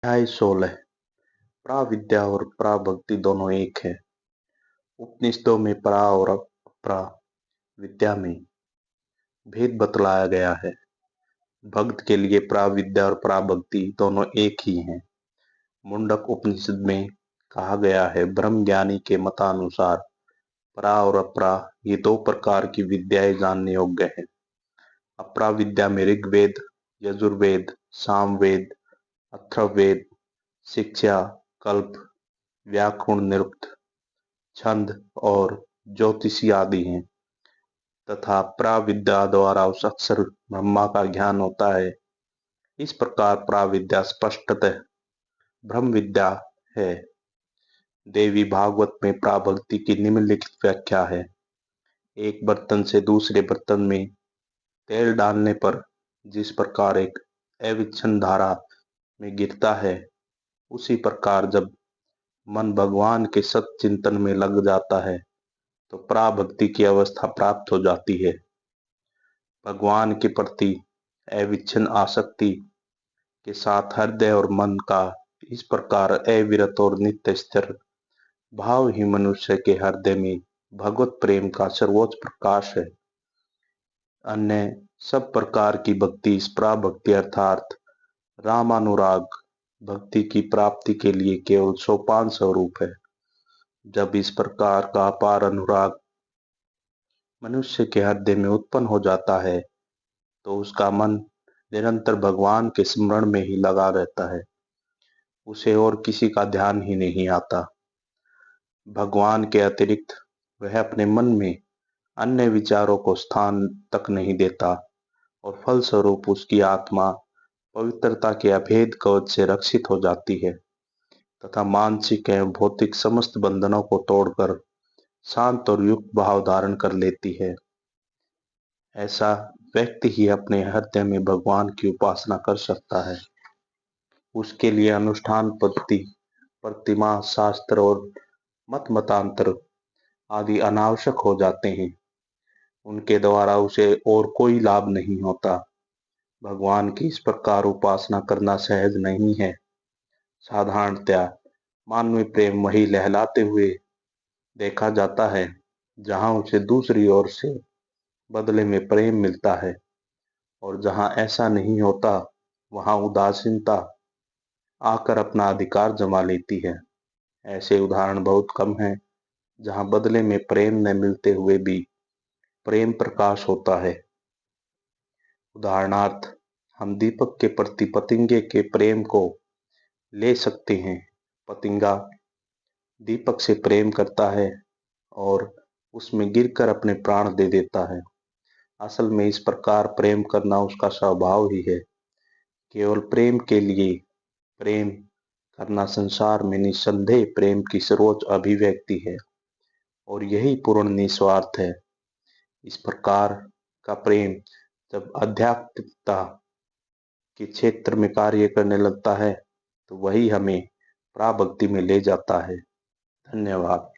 अध्याय 16। प्राविद्या और पराभक्ति दोनों एक है। उपनिषदों में परा और अपरा विद्या में भेद बतलाया गया है। भक्त के लिए प्राविद्या और पराभक्ति दोनों एक ही हैं। मुंडक उपनिषद में कहा गया है, ब्रह्म ज्ञानी के मतानुसार परा और अपरा ये दो प्रकार की विद्याएं जानने योग्य है। अपरा विद्या में ऋग्वेद, यजुर्वेद, सामवेद, अथर्ववेद, शिक्षा, कल्प, व्याकरण, निरुक्त, छंद और ज्योतिषी आदि हैं तथा प्राविद्या द्वारा उस अक्षर ब्रह्मा का ज्ञान होता है। इस प्रकार प्राविद्या स्पष्टतः ब्रह्म विद्या है। देवी भागवत में प्राभक्ति की निम्नलिखित व्याख्या है। एक बर्तन से दूसरे बर्तन में तेल डालने पर जिस प्रकार एक अविच्छिन्न धारा में गिरता है, उसी प्रकार जब मन भगवान के सत चिंतन में लग जाता है तो पराभक्ति की अवस्था प्राप्त हो जाती है। भगवान के प्रति अविच्छिन्न आसक्ति के साथ हृदय और मन का इस प्रकार अविरत और नित्य स्थिर भाव ही मनुष्य के हृदय में भगवत प्रेम का सर्वोच्च प्रकाश है। अन्य सब प्रकार की भक्ति इस पराभक्ति अर्थात रामानुराग भक्ति की प्राप्ति के लिए केवल सोपान स्वरूप है। जब इस प्रकार का अपार अनुराग मनुष्य के हृदय में उत्पन्न हो जाता है तो उसका मन निरंतर भगवान के स्मरण में ही लगा रहता है। उसे और किसी का ध्यान ही नहीं आता। भगवान के अतिरिक्त वह अपने मन में अन्य विचारों को स्थान तक नहीं देता और फलस्वरूप उसकी आत्मा पवित्रता के अभेद कवच से रक्षित हो जाती है तथा मानसिक एवं भौतिक समस्त बंधनों को तोड़कर शांत और युक्त भाव धारण कर लेती है। ऐसा व्यक्ति ही अपने हृदय में भगवान की उपासना कर सकता है। उसके लिए अनुष्ठान पद्धति, प्रतिमा, शास्त्र और मतांतर आदि अनावश्यक हो जाते हैं। उनके द्वारा उसे और कोई लाभ नहीं होता। भगवान की इस प्रकार उपासना करना सहज नहीं है। साधारणतया मानवीय प्रेम वही लहलाते हुए देखा जाता है जहां उसे दूसरी ओर से बदले में प्रेम मिलता है, और जहां ऐसा नहीं होता वहां उदासीनता आकर अपना अधिकार जमा लेती है। ऐसे उदाहरण बहुत कम हैं जहां बदले में प्रेम न मिलते हुए भी प्रेम प्रकाश होता है। उदाहरणार्थ, हम दीपक के प्रति पतंगे के प्रेम को ले सकते हैं। पतंगा दीपक से प्रेम करता है और उसमें गिरकर अपने प्राण दे देता है। असल में इस प्रकार प्रेम करना उसका स्वभाव ही है। केवल प्रेम के लिए प्रेम करना संसार में निस्संदेह प्रेम की सर्वोच्च अभिव्यक्ति है और यही पूर्ण निस्वार्थ है। इस प्रकार का प्रेम जब आध्यात्मिकता के क्षेत्र में कार्य करने लगता है तो वही हमें पराभक्ति में ले जाता है। धन्यवाद।